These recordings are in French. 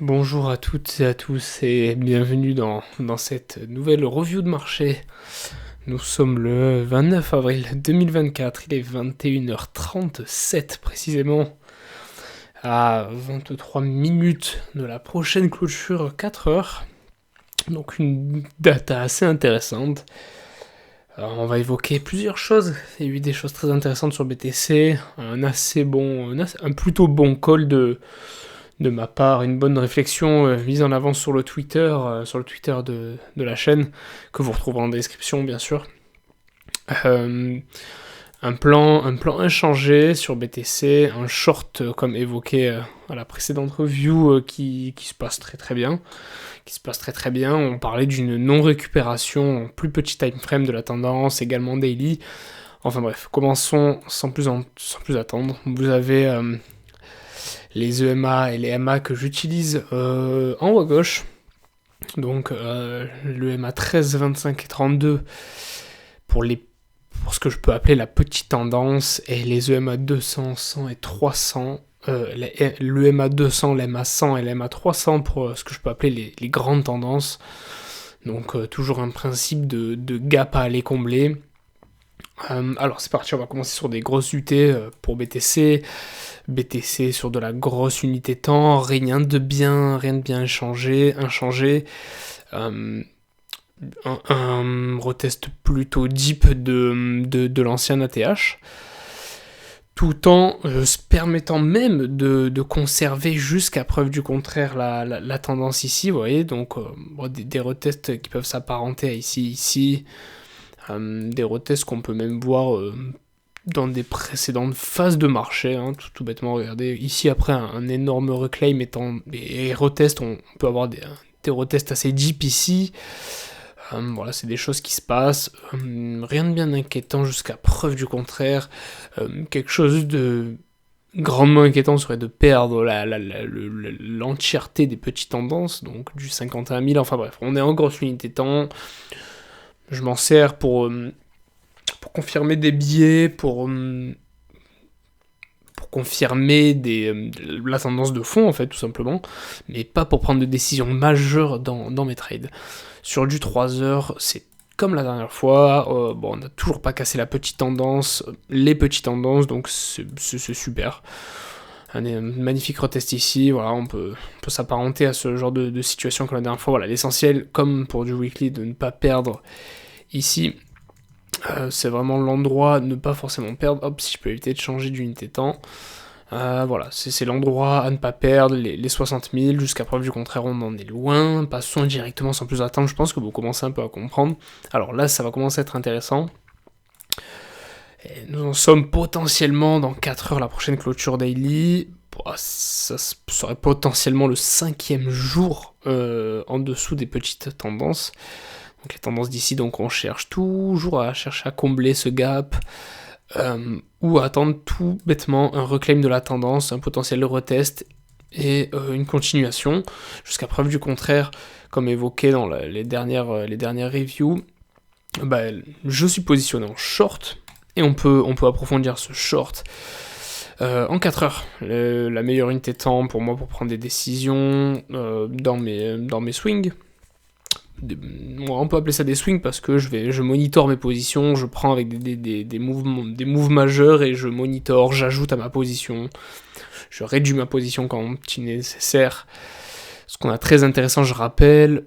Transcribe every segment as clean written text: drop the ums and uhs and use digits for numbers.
Bonjour à toutes et à tous et bienvenue dans cette nouvelle review de marché. Nous sommes le 29 avril 2024, il est 21h37 précisément, à 23 minutes de la prochaine clôture 4 heures. Donc une data assez intéressante. Alors on va évoquer plusieurs choses. Il y a eu des choses très intéressantes sur BTC, un plutôt bon call de ma part, une bonne réflexion mise en avant sur le Twitter de la chaîne, que vous retrouverez en description bien sûr. Un plan inchangé sur BTC, un short comme évoqué à la précédente review qui se passe très très bien. On parlait d'une non-récupération en plus petit time frame de la tendance, également daily. Enfin bref, commençons sans plus attendre. Vous avez les EMA et les MA que j'utilise en haut à gauche. Donc le MA 13, 25 et 32 pour ce que je peux appeler la petite tendance, et les EMA 200, 100 et 300, l'EMA 200, l'EMA 100 et l'EMA 300 pour ce que je peux appeler les grandes tendances. Donc toujours un principe de gap à aller combler. Alors c'est parti, on va commencer sur des grosses UT pour BTC. BTC sur de la grosse unité temps, rien de bien inchangé. Un retest plutôt deep de l'ancien ATH, tout en se permettant même de conserver jusqu'à preuve du contraire la tendance ici, vous voyez, donc des retests qui peuvent s'apparenter à ici, des retests qu'on peut même voir dans des précédentes phases de marché, hein, tout bêtement. Regardez, ici après un énorme reclaim et retest, on peut avoir des retests assez deep ici. Voilà, c'est des choses qui se passent, rien de bien inquiétant jusqu'à preuve du contraire. Quelque chose de grandement inquiétant serait de perdre l'entièreté des petites tendances, donc du 51 000, enfin bref, on est en grosse unité temps. Je m'en sers pour confirmer des billets, pour confirmer la tendance de fond, en fait, tout simplement, mais pas pour prendre de décisions majeures dans mes trades. Sur du 3 heures, c'est comme la dernière fois, on n'a toujours pas cassé les petites tendances, donc c'est super. Un magnifique retest ici, voilà, on peut s'apparenter à ce genre de situation que la dernière fois. Voilà, l'essentiel, comme pour du weekly, de ne pas perdre ici. C'est vraiment l'endroit, ne pas forcément perdre. Hop, si je peux éviter de changer d'unité temps. Voilà, c'est l'endroit à ne pas perdre, les 60 000, jusqu'à preuve du contraire, on en est loin. Passons directement sans plus attendre, je pense que vous commencez un peu à comprendre. Alors là, ça va commencer à être intéressant. Et nous en sommes potentiellement dans 4 heures la prochaine clôture daily. Ça serait potentiellement le 5e jour en dessous des petites tendances. Donc les tendances d'ici, donc on cherche toujours à chercher à combler ce gap, ou à attendre tout bêtement un reclaim de la tendance, un potentiel retest et une continuation, jusqu'à preuve du contraire, comme évoqué dans les dernières reviews. Je suis positionné en short, et on peut approfondir ce short en 4 heures. La meilleure unité de temps pour moi pour prendre des décisions dans mes swings. On peut appeler ça des swings parce que je monitore mes positions, je prends avec des moves majeurs et je monitore, j'ajoute à ma position, je réduis ma position quand il est nécessaire. Ce qu'on a très intéressant, je rappelle,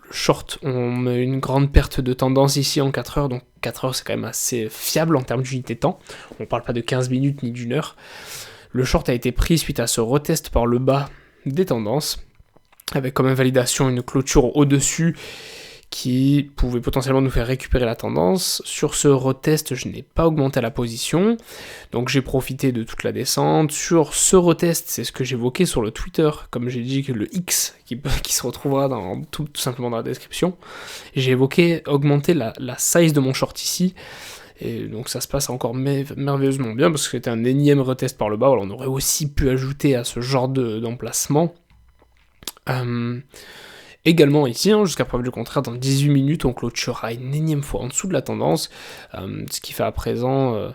le short, on met une grande perte de tendance ici en 4 heures, donc 4 heures c'est quand même assez fiable en termes d'unité de temps, on ne parle pas de 15 minutes ni d'une heure. Le short a été pris suite à ce retest par le bas des tendances, avec comme invalidation une clôture au-dessus qui pouvait potentiellement nous faire récupérer la tendance. Sur ce retest, je n'ai pas augmenté la position, donc j'ai profité de toute la descente. Sur ce retest, c'est ce que j'évoquais sur le Twitter, comme j'ai dit que le X, qui se retrouvera tout simplement dans la description, j'ai évoqué augmenter la size de mon short ici, et donc ça se passe encore merveilleusement bien, parce que c'était un énième retest par le bas. Alors on aurait aussi pu ajouter à ce genre d'emplacement. Également ici, jusqu'à preuve du contraire, dans 18 minutes, on clôturera une énième fois en dessous de la tendance, ce qui fait à présent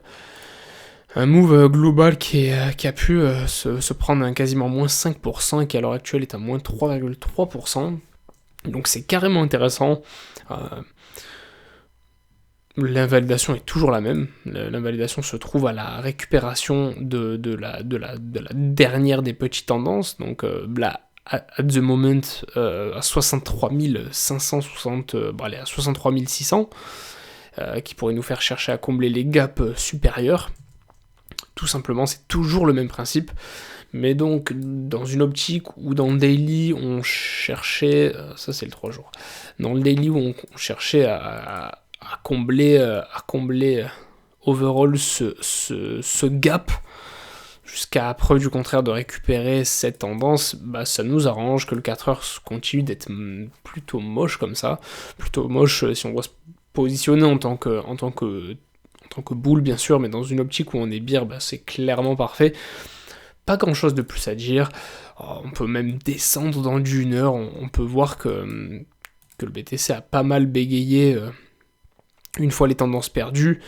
Un move global qui a pu se prendre un quasiment moins 5% et qui à l'heure actuelle est à moins 3,3%. Donc c'est carrément intéressant. L'invalidation est toujours la même. L'invalidation se trouve à la récupération de la dernière des petites tendances. Donc là, at the moment, à 63 560, allez, à 63 600, qui pourrait nous faire chercher à combler les gaps supérieurs. Tout simplement, c'est toujours le même principe. Mais donc, dans une optique où dans le daily, on cherchait... ça, c'est le 3 jours. Dans le daily, où on cherchait à combler overall ce gap, jusqu'à preuve du contraire de récupérer cette tendance, bah, ça nous arrange que le 4 heures continue d'être plutôt moche comme ça. Plutôt moche si on doit se positionner en tant que boule, bien sûr, mais dans une optique où on est bear, bah, c'est clairement parfait. Pas grand chose de plus à dire. On peut même descendre dans du 1 heure. On peut voir que le BTC a pas mal bégayé une fois les tendances perdues.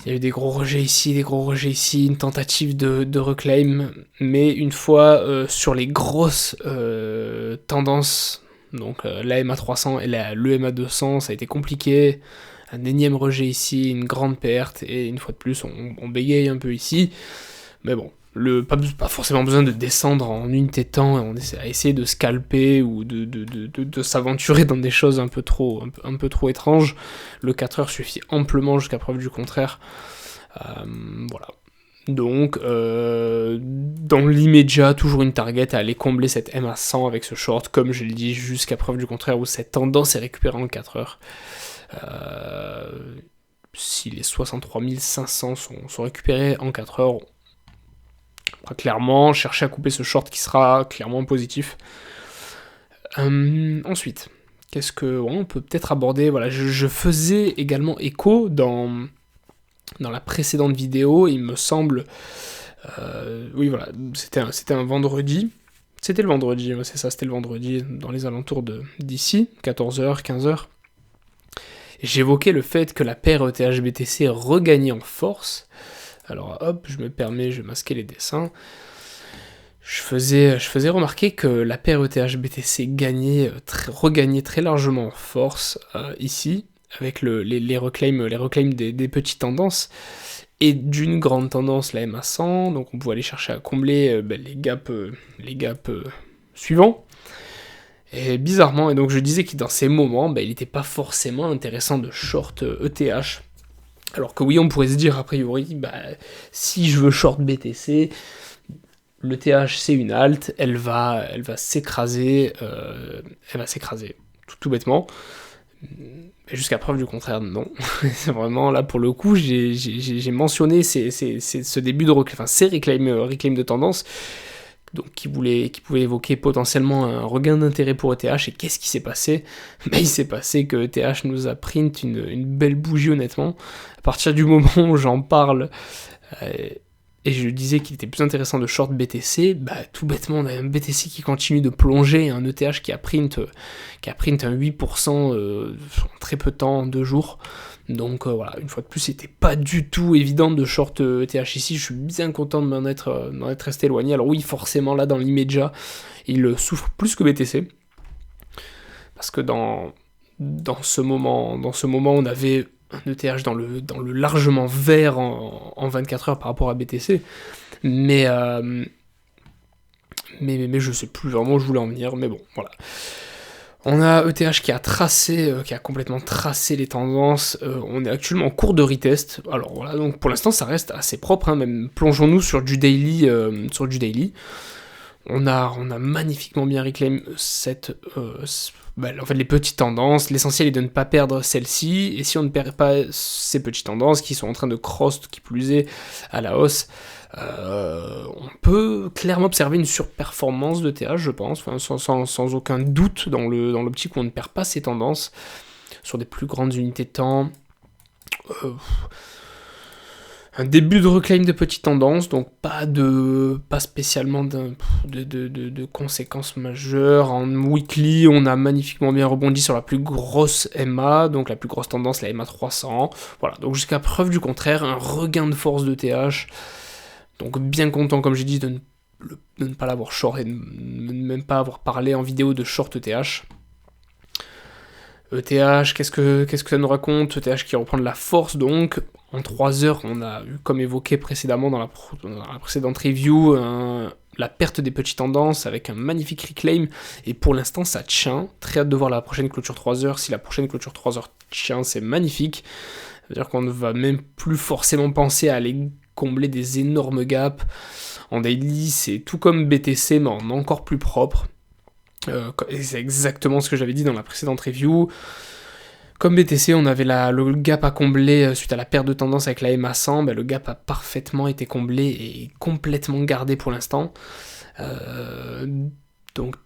Il y a eu des gros rejets ici, une tentative de reclaim, mais une fois sur les grosses tendances, donc la MA300 et le MA200, ça a été compliqué. Un énième rejet ici, une grande perte, et une fois de plus, on bégaye un peu ici. Mais bon, pas forcément besoin de descendre en unité de temps, on essaie à essayer de scalper ou de s'aventurer dans des choses un peu trop étranges. Le 4 heures suffit amplement jusqu'à preuve du contraire. Voilà. Donc, dans l'immédiat, toujours une target à aller combler cette MA100 avec ce short, comme je l'ai dit, jusqu'à preuve du contraire, où cette tendance est récupérée en 4 heures. Si les 63 500 sont récupérés en 4 heures, on va clairement chercher à couper ce short qui sera clairement positif. Ensuite, qu'est-ce que on peut peut-être aborder? Voilà, je faisais également écho dans la précédente vidéo, il me semble. Oui, voilà, c'était un vendredi. C'était le vendredi, c'est ça, c'était le vendredi, dans les alentours d'ici, 14h, 15h. J'évoquais le fait que la paire ETH-BTC regagnait en force. Alors hop, je vais masquer les dessins. Je faisais remarquer que la paire ETH-BTC regagnait très largement en force ici, avec les reclaims des petites tendances, et d'une grande tendance, la MA100, donc on pouvait aller chercher à combler les gaps suivants. Et bizarrement, et donc je disais que dans ces moments, il n'était pas forcément intéressant de short ETH. Alors que oui, on pourrait se dire a priori, si je veux short BTC, l'ETH c'est une alt, elle va s'écraser, tout bêtement. Mais jusqu'à preuve du contraire, non. C'est vraiment là pour le coup, j'ai mentionné ce début de reclaim, ces reclaims de tendance. Donc qui pouvait évoquer potentiellement un regain d'intérêt pour ETH, et qu'est-ce qui s'est passé? Il s'est passé que ETH nous a print une belle bougie, honnêtement. À partir du moment où j'en parle, et je disais qu'il était plus intéressant de short BTC, tout bêtement on a un BTC qui continue de plonger, un ETH qui a print un 8% en très peu de temps, en 2 jours. Donc voilà, une fois de plus, c'était pas du tout évident de short ETH ici. Je suis bien content de m'en être resté éloigné. Alors oui, forcément, là, dans l'immédiat, il souffre plus que BTC. Parce que dans ce moment, on avait un ETH dans le largement vert en 24 heures par rapport à BTC. Mais je sais plus vraiment où je voulais en venir. Mais bon, voilà. On a ETH qui a complètement tracé les tendances. On est actuellement en cours de retest. Alors voilà, donc pour l'instant ça reste assez propre, même plongeons-nous sur du daily. On a magnifiquement bien reclaim les petites tendances. L'essentiel est de ne pas perdre celle-ci, et si on ne perd pas ces petites tendances qui sont en train de cross, qui plus est, à la hausse, on peut clairement observer une surperformance de TH, je pense, sans aucun doute dans l'optique où on ne perd pas ces tendances sur des plus grandes unités de temps. Un début de reclaim de petites tendances, donc pas spécialement de conséquences majeures. En weekly, on a magnifiquement bien rebondi sur la plus grosse MA, donc la plus grosse tendance, la MA 300. Voilà, donc jusqu'à preuve du contraire, un regain de force de TH. Donc bien content, comme j'ai dit, de ne pas l'avoir short et de ne même pas avoir parlé en vidéo de short ETH. ETH, qu'est-ce que ça nous raconte? ETH qui reprend de la force, donc en 3 heures, on a eu, comme évoqué précédemment dans la précédente review, la perte des petites tendances avec un magnifique reclaim, et pour l'instant ça tient. Très hâte de voir la prochaine clôture 3 heures. Si la prochaine clôture 3 heures tient, c'est magnifique. C'est-à-dire qu'on ne va même plus forcément penser à aller combler des énormes gaps. En daily, c'est tout comme BTC, mais en encore plus propre. C'est exactement ce que j'avais dit dans la précédente review. Comme BTC, on avait le gap à combler suite à la perte de tendance avec la MA 100, le gap a parfaitement été comblé et complètement gardé pour l'instant. Donc,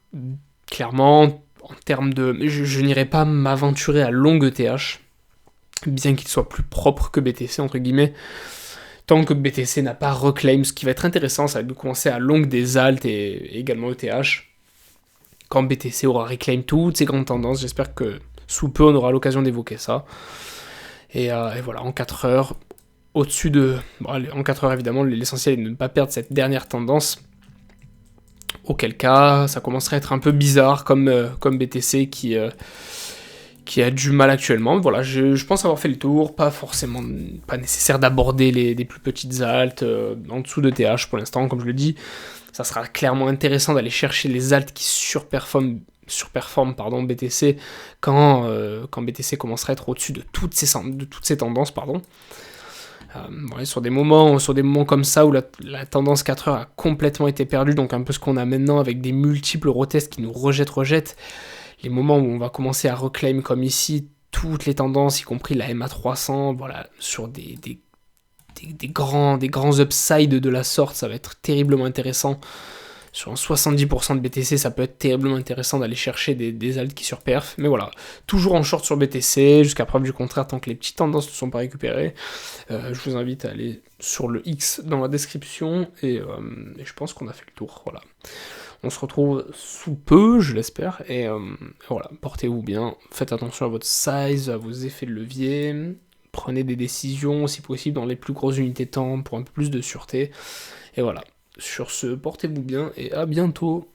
clairement, en termes de... Je n'irai pas m'aventurer à long ETH, bien qu'il soit plus propre que BTC, entre guillemets. Tant que BTC n'a pas reclaim, ce qui va être intéressant, ça va être de commencer à long des alt et également ETH. Quand BTC aura reclaim toutes ces grandes tendances, j'espère que sous peu on aura l'occasion d'évoquer ça. Et voilà, en 4 heures, au-dessus de... Bon, en 4 heures évidemment, l'essentiel est de ne pas perdre cette dernière tendance. Auquel cas, ça commencerait à être un peu bizarre comme BTC qui a du mal actuellement. Voilà, je pense avoir fait le tour, pas nécessaire d'aborder les plus petites altes en dessous de TH pour l'instant, comme je le dis. Ça sera clairement intéressant d'aller chercher les altes qui surperforment BTC quand BTC commencera à être au-dessus de toutes ces tendances. Ouais, sur des moments comme ça où la tendance 4 heures a complètement été perdue, donc un peu ce qu'on a maintenant avec des multiples retests qui nous rejettent, les moments où on va commencer à reclaim comme ici toutes les tendances, y compris la MA 300, voilà, sur des grands upsides de la sorte, ça va être terriblement intéressant. Sur un 70% de BTC, ça peut être terriblement intéressant d'aller chercher des alts qui surperfent. Mais voilà, toujours en short sur BTC, jusqu'à preuve du contraire, tant que les petites tendances ne sont pas récupérées. Je vous invite à aller sur le X dans la description, et je pense qu'on a fait le tour, voilà. On se retrouve sous peu, je l'espère, et voilà, portez-vous bien, faites attention à votre size, à vos effets de levier, prenez des décisions, si possible, dans les plus grosses unités de temps, pour un peu plus de sûreté, et voilà. Sur ce, portez-vous bien, et à bientôt.